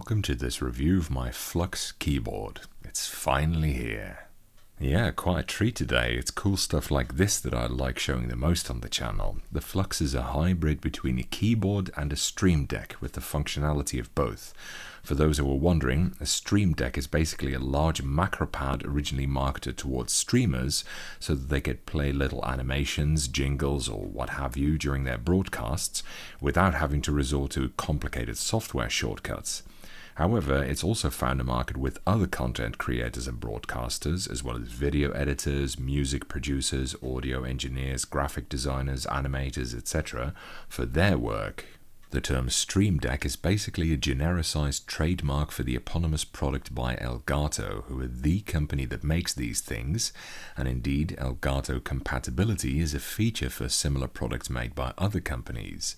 welcome to this review of my Flux keyboard. It's finally here. Yeah, quite a treat today. It's cool stuff like this that I like showing the most on the channel. The Flux is a hybrid between a keyboard and a Stream Deck with the functionality of both. For those who are wondering, a Stream Deck is basically a large macro pad originally marketed towards streamers so that they could play little animations, jingles or what have you during their broadcasts without having to resort to complicated software shortcuts. However, it's also found a market with other content creators and broadcasters, as well as video editors, music producers, audio engineers, graphic designers, animators, etc., for their work. The term Stream Deck is basically a genericized trademark for the eponymous product by Elgato, who are the company that makes these things, and indeed Elgato compatibility is a feature for similar products made by other companies.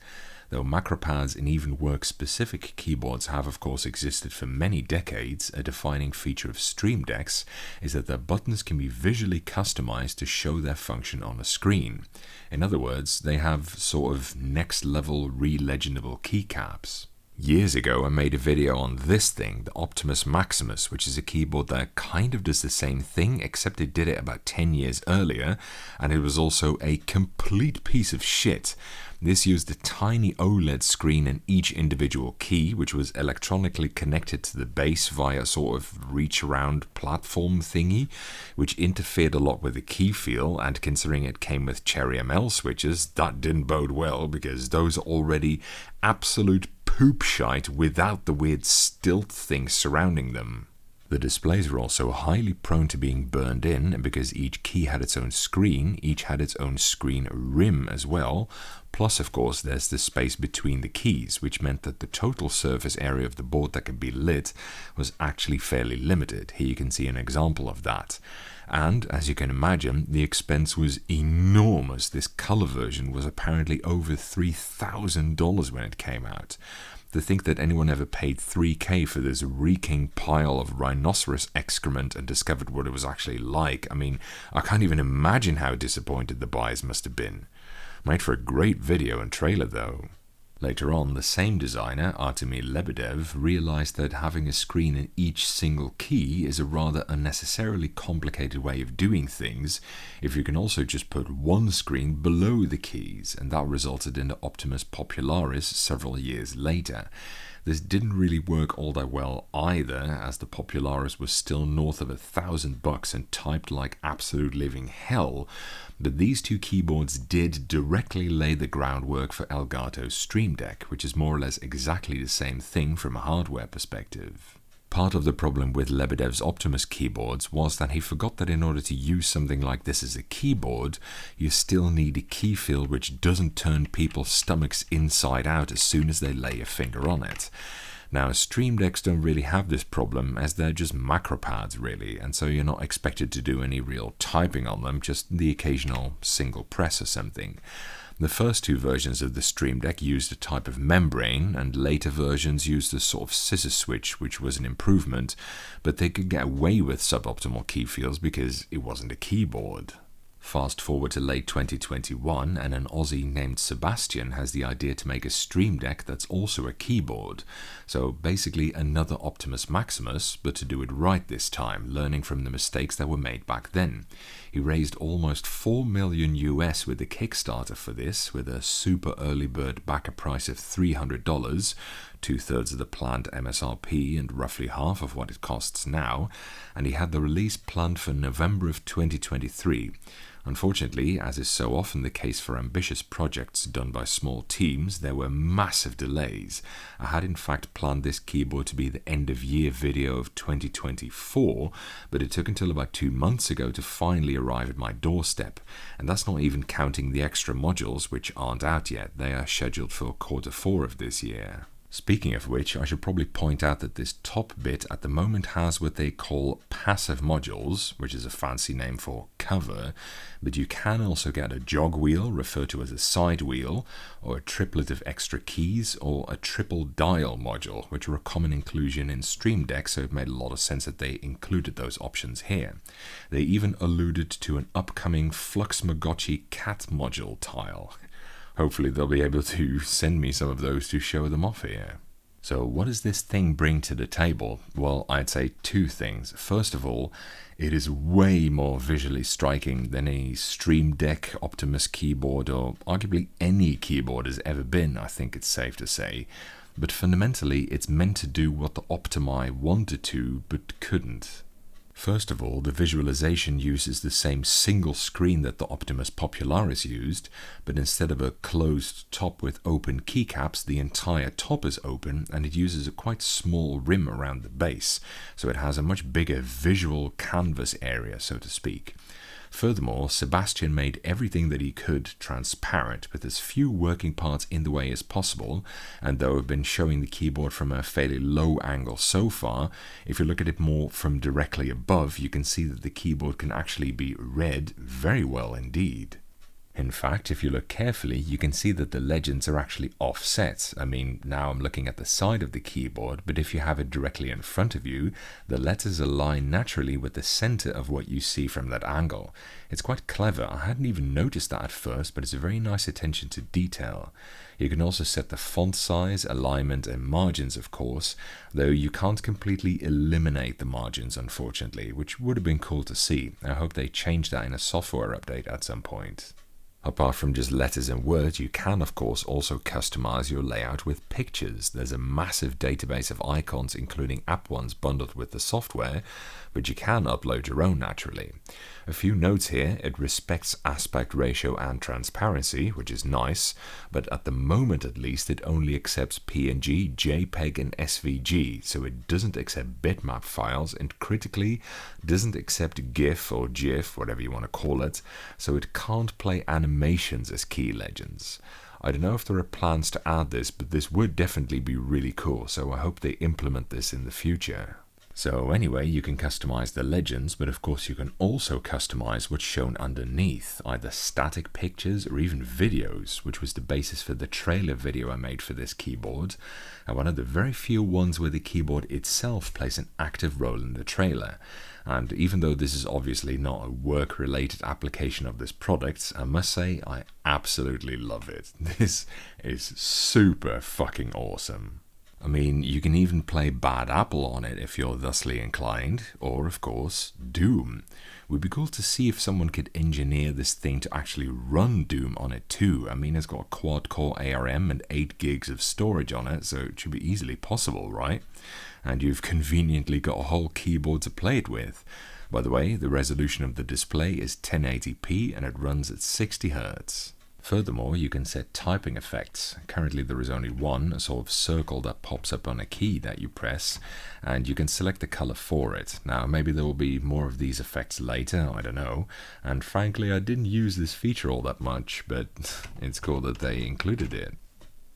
Though macropads and even work-specific keyboards have of course existed for many decades, a defining feature of Stream Decks is that their buttons can be visually customized to show their function on a screen. In other words, they have sort of next-level re-legible keycaps. Years ago, I made a video on this thing, the Optimus Maximus, which is a keyboard that kind of does the same thing, except it did it about 10 years earlier, and it was also a complete piece of shit. This used a tiny OLED screen in each individual key, which was electronically connected to the base via a sort of reach-around platform thingy, which interfered a lot with the key feel, and considering it came with Cherry ML switches, that didn't bode well, because those are already absolute poop shite without the weird stilt things surrounding them. The displays were also highly prone to being burned in, and because each key had its own screen, each had its own screen rim as well. Plus, of course, there's the space between the keys, which meant that the total surface area of the board that could be lit was actually fairly limited. Here you can see an example of that. And, as you can imagine, the expense was enormous. This color version was apparently over $3,000 when it came out. To think that anyone ever paid $3,000 for this reeking pile of rhinoceros excrement and discovered what it was actually like, I mean, I can't even imagine how disappointed the buyers must have been. Made for a great video and trailer though. Later on, the same designer, Artemy Lebedev, realized that having a screen in each single key is a rather unnecessarily complicated way of doing things if you can also just put one screen below the keys, and that resulted in the Optimus Popularis several years later. This didn't really work all that well either, as the Popularis was still north of $1,000 and typed like absolute living hell, but these two keyboards did directly lay the groundwork for Elgato's Stream Deck, which is more or less exactly the same thing from a hardware perspective. Part of the problem with Lebedev's Optimus keyboards was that he forgot that in order to use something like this as a keyboard, you still need a key field which doesn't turn people's stomachs inside out as soon as they lay a finger on it. Now, Stream Decks don't really have this problem, as they're just macro pads really, and so you're not expected to do any real typing on them, just the occasional single press or something. The first two versions of the Stream Deck used a type of membrane, and later versions used a sort of scissor switch, which was an improvement, but they could get away with suboptimal key fields because it wasn't a keyboard. Fast forward to late 2021, and an Aussie named Sebastian has the idea to make a Stream Deck that's also a keyboard. So basically another Optimus Maximus, but to do it right this time, learning from the mistakes that were made back then. He raised almost $4 million US with the Kickstarter for this, with a super early bird backer price of $300, 2/3 of the planned MSRP and roughly half of what it costs now, and he had the release planned for November of 2023. Unfortunately, as is so often the case for ambitious projects done by small teams, there were massive delays. I had in fact planned this keyboard to be the end-of-year video of 2024, but it took until about 2 months ago to finally arrive at my doorstep, and that's not even counting the extra modules which aren't out yet. They are scheduled for Q4 of this year. Speaking of which, I should probably point out that this top bit at the moment has what they call passive modules, which is a fancy name for cover, but you can also get a jog wheel, referred to as a side wheel, or a triplet of extra keys, or a triple dial module, which are a common inclusion in Stream Deck, so it made a lot of sense that they included those options here. They even alluded to an upcoming Flux Mogotchi cat module tile. Hopefully they'll be able to send me some of those to show them off here. So what does this thing bring to the table? Well, I'd say two things. First of all, it is way more visually striking than a Stream Deck, Optimus keyboard, or arguably any keyboard has ever been, I think it's safe to say. But fundamentally, it's meant to do what the Optimi wanted to, but couldn't. First of all, the visualization uses the same single screen that the Optimus Popularis used, but instead of a closed top with open keycaps, the entire top is open and it uses a quite small rim around the base, so it has a much bigger visual canvas area, so to speak. Furthermore, Sebastian made everything that he could transparent, with as few working parts in the way as possible, and though I've been showing the keyboard from a fairly low angle so far, if you look at it more from directly above, you can see that the keyboard can actually be read very well indeed. In fact, if you look carefully, you can see that the legends are actually offset. I mean, now I'm looking at the side of the keyboard, but if you have it directly in front of you, the letters align naturally with the center of what you see from that angle. It's quite clever. I hadn't even noticed that at first, but it's a very nice attention to detail. You can also set the font size, alignment, and margins, of course, though you can't completely eliminate the margins, unfortunately, which would have been cool to see. I hope they change that in a software update at some point. Apart from just letters and words, you can of course also customize your layout with pictures. There's a massive database of icons, including app ones bundled with the software, but you can upload your own naturally. A few notes here: it respects aspect ratio and transparency, which is nice, but at the moment at least it only accepts PNG, JPEG and SVG, so it doesn't accept bitmap files, and critically doesn't accept GIF or GIF, whatever you want to call it, so it can't play animations as key legends. I don't know if there are plans to add this, but this would definitely be really cool, so I hope they implement this in the future. So anyway, you can customize the legends, but of course you can also customize what's shown underneath, either static pictures or even videos, which was the basis for the trailer video I made for this keyboard, and one of the very few ones where the keyboard itself plays an active role in the trailer. And even though this is obviously not a work-related application of this product, I must say I absolutely love it. This is super fucking awesome. I mean, you can even play Bad Apple on it if you're thusly inclined, or of course, Doom. Would be cool to see if someone could engineer this thing to actually run Doom on it too. I mean, it's got quad-core ARM and 8 gigs of storage on it, so it should be easily possible, right? And you've conveniently got a whole keyboard to play it with. By the way, the resolution of the display is 1080p and it runs at 60 Hz. Furthermore, you can set typing effects. Currently there is only one, a sort of circle that pops up on a key that you press, and you can select the color for it. Now maybe there will be more of these effects later, I don't know, and frankly I didn't use this feature all that much, but it's cool that they included it.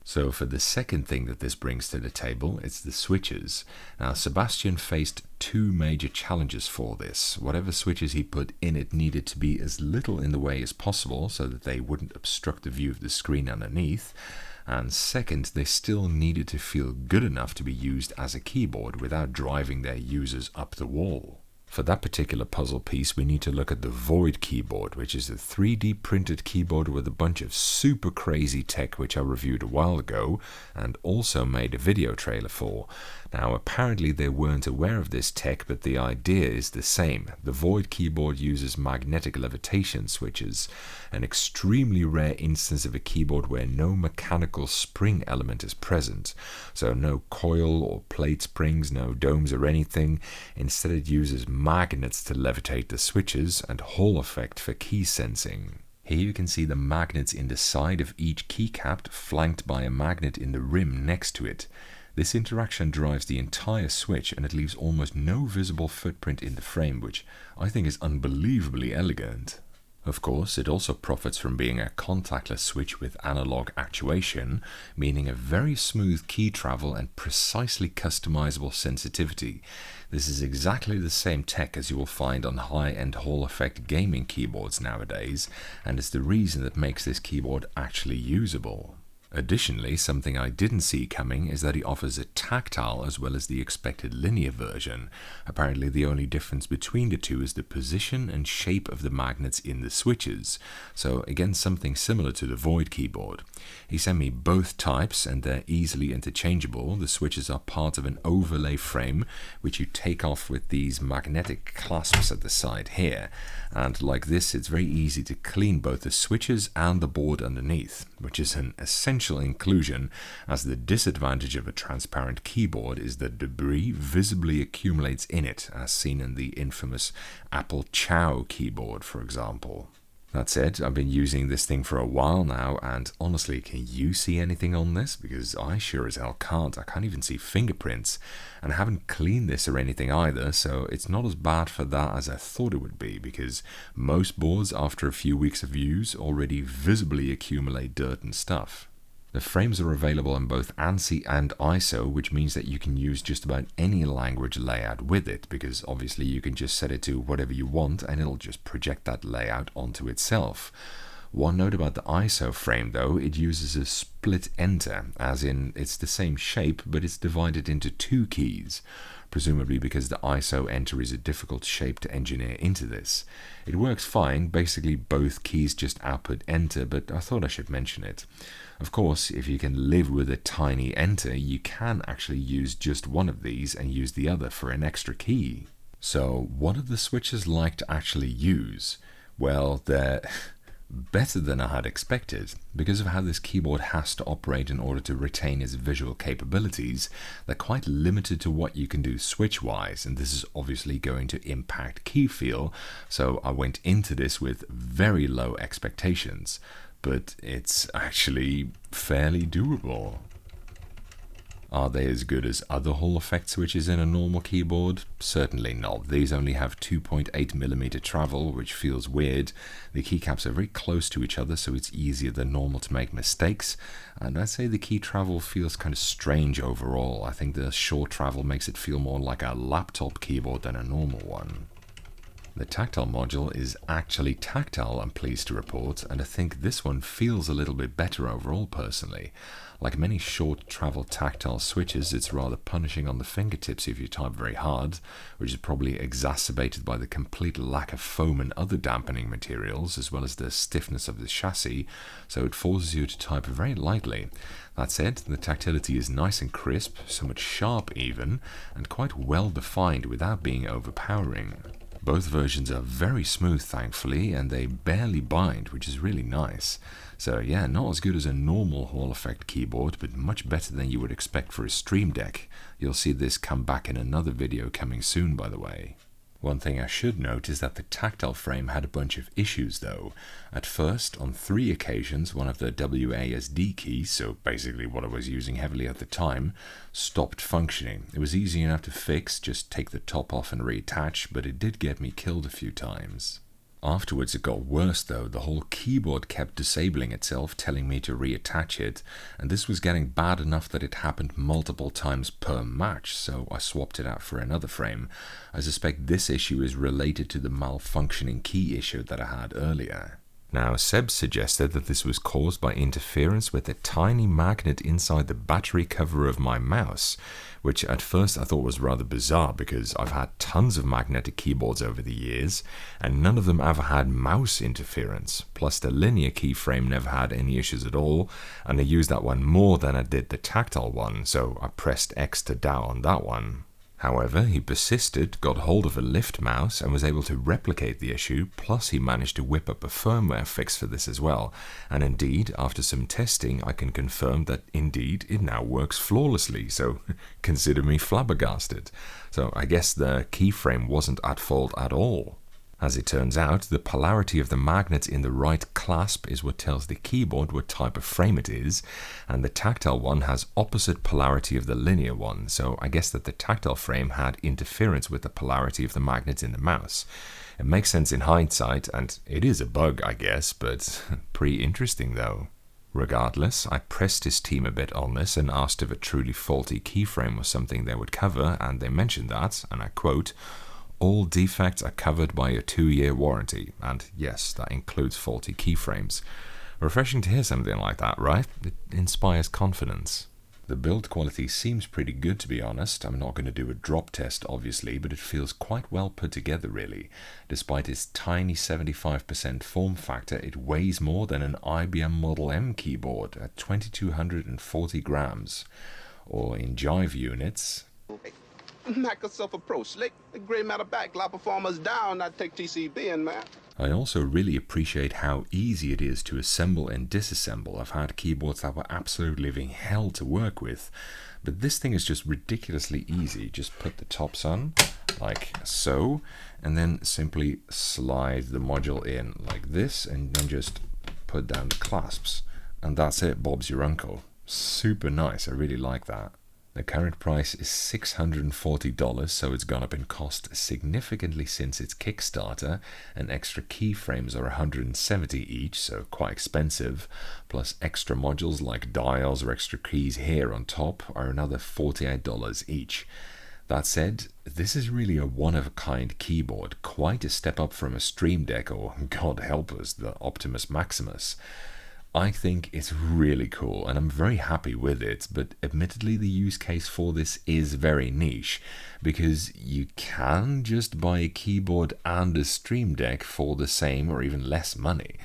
So for the second thing that this brings to the table, it's the switches. Now Sebastian faced two major challenges for this. Whatever switches he put in it needed to be as little in the way as possible so that they wouldn't obstruct the view of the screen underneath. And second, they still needed to feel good enough to be used as a keyboard without driving their users up the wall. For that particular puzzle piece, we need to look at the Void keyboard, which is a 3D printed keyboard with a bunch of super crazy tech which I reviewed a while ago and also made a video trailer for. Now apparently they weren't aware of this tech, but the idea is the same. The Void keyboard uses magnetic levitation switches, an extremely rare instance of a keyboard where no mechanical spring element is present. So no coil or plate springs, no domes or anything. Instead it uses magnets to levitate the switches and Hall effect for key sensing. Here you can see the magnets in the side of each keycap flanked by a magnet in the rim next to it. This interaction drives the entire switch and it leaves almost no visible footprint in the frame, which I think is unbelievably elegant. Of course, it also profits from being a contactless switch with analog actuation, meaning a very smooth key travel and precisely customizable sensitivity. This is exactly the same tech as you will find on high-end Hall effect gaming keyboards nowadays, and it's the reason that makes this keyboard actually usable. Additionally, something I didn't see coming is that he offers a tactile as well as the expected linear version. Apparently the only difference between the two is the position and shape of the magnets in the switches, so again something similar to the Void keyboard. He sent me both types and they're easily interchangeable. The switches are part of an overlay frame which you take off with these magnetic clasps at the side here, and like this it's very easy to clean both the switches and the board underneath, which is an essential inclusion, as the disadvantage of a transparent keyboard is that debris visibly accumulates in it, as seen in the infamous Apple Chow keyboard, for example. That said, I've been using this thing for a while now, and honestly, can you see anything on this? Because I sure as hell can't. I can't even see fingerprints, and I haven't cleaned this or anything either, so it's not as bad for that as I thought it would be, because most boards, after a few weeks of use, already visibly accumulate dirt and stuff. The frames are available in both ANSI and ISO, which means that you can use just about any language layout with it, because obviously you can just set it to whatever you want and it'll just project that layout onto itself. One note about the ISO frame though, it uses a split enter, as in it's the same shape but it's divided into two keys, presumably because the ISO enter is a difficult shape to engineer into this. It works fine, basically both keys just output enter, but I thought I should mention it. Of course, if you can live with a tiny enter, you can actually use just one of these and use the other for an extra key. So what are the switches like to actually use? Well, they're better than I had expected. Because of how this keyboard has to operate in order to retain its visual capabilities, they're quite limited to what you can do switch-wise, and this is obviously going to impact key feel, so I went into this with very low expectations. But it's actually fairly doable. Are they as good as other Hall effect switches in a normal keyboard? Certainly not. These only have 2.8mm travel, which feels weird. The keycaps are very close to each other, so it's easier than normal to make mistakes. And I'd say the key travel feels kind of strange overall. I think the short travel makes it feel more like a laptop keyboard than a normal one. The tactile module is actually tactile, I'm pleased to report, and I think this one feels a little bit better overall personally. Like many short travel tactile switches, it's rather punishing on the fingertips if you type very hard, which is probably exacerbated by the complete lack of foam and other dampening materials, as well as the stiffness of the chassis, so it forces you to type very lightly. That said, the tactility is nice and crisp, somewhat sharp even, and quite well defined without being overpowering. Both versions are very smooth, thankfully, and they barely bind, which is really nice. So yeah, not as good as a normal Hall effect keyboard, but much better than you would expect for a Stream Deck. You'll see this come back in another video coming soon, by the way. One thing I should note is that the tactile frame had a bunch of issues though. At first, on 3 occasions, one of the WASD keys, so basically what I was using heavily at the time, stopped functioning. It was easy enough to fix, just take the top off and reattach, but it did get me killed a few times. Afterwards it got worse though. The whole keyboard kept disabling itself, telling me to reattach it, and this was getting bad enough that it happened multiple times per match, so I swapped it out for another frame. I suspect this issue is related to the malfunctioning key issue that I had earlier. Now, Seb suggested that this was caused by interference with a tiny magnet inside the battery cover of my mouse, which at first I thought was rather bizarre because I've had tons of magnetic keyboards over the years and none of them ever had mouse interference. Plus the linear keyframe never had any issues at all, and I used that one more than I did the tactile one, so I pressed X to DAO on that one. However, he persisted, got hold of a lift mouse and was able to replicate the issue, plus he managed to whip up a firmware fix for this as well. And indeed, after some testing, I can confirm that indeed it now works flawlessly, so consider me flabbergasted. So I guess the keyframe wasn't at fault at all. As it turns out, the polarity of the magnet in the right clasp is what tells the keyboard what type of frame it is, and the tactile one has opposite polarity of the linear one, so I guess that the tactile frame had interference with the polarity of the magnet in the mouse. It makes sense in hindsight, and it is a bug, I guess, but pretty interesting though. Regardless, I pressed his team a bit on this and asked if a truly faulty keyframe was something they would cover, and they mentioned that, and I quote, "All defects are covered by a 2-year warranty," and yes, that includes faulty keyframes. Refreshing to hear something like that, right? It inspires confidence. The build quality seems pretty good, to be honest. I'm not going to do a drop test, obviously, but it feels quite well put together, really. Despite its tiny 75% form factor, it weighs more than an IBM Model M keyboard at 2,240 grams, or in jive units. Knock yourself a pro slick. The gray matter back, lot performers down, not take TCB in, man. I also really appreciate how easy it is to assemble and disassemble. I've had keyboards that were absolutely living hell to work with, but this thing is just ridiculously easy. Just put the tops on, like so, and then simply slide the module in like this, and then just put down the clasps. And that's it, Bob's your uncle. Super nice, I really like that. The current price is $640, so it's gone up in cost significantly since its Kickstarter, and extra keyframes are $170 each, so quite expensive, plus extra modules like dials or extra keys here on top are another $48 each. That said, this is really a one-of-a-kind keyboard, quite a step up from a Stream Deck or, God help us, the Optimus Maximus. I think it's really cool and I'm very happy with it, but admittedly the use case for this is very niche, because you can just buy a keyboard and a Stream Deck for the same or even less money.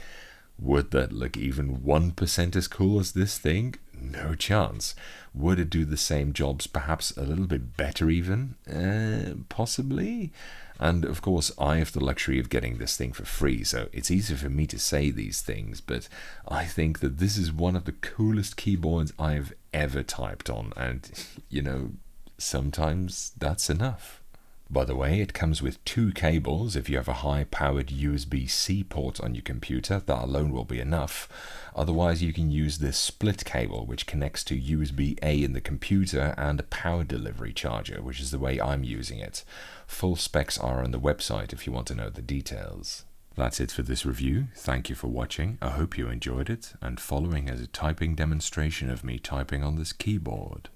Would that look even 1% as cool as this thing? No chance. Would it do the same jobs, perhaps a little bit better even? Possibly. And of course, I have the luxury of getting this thing for free, so it's easy for me to say these things, but I think that this is one of the coolest keyboards I've ever typed on, and, you know, sometimes that's enough. By the way, it comes with 2 cables. If you have a high-powered USB-C port on your computer, that alone will be enough. Otherwise, you can use this split cable, which connects to USB-A in the computer and a power delivery charger, which is the way I'm using it. Full specs are on the website if you want to know the details. That's it for this review. Thank you for watching. I hope you enjoyed it, and following is a typing demonstration of me typing on this keyboard.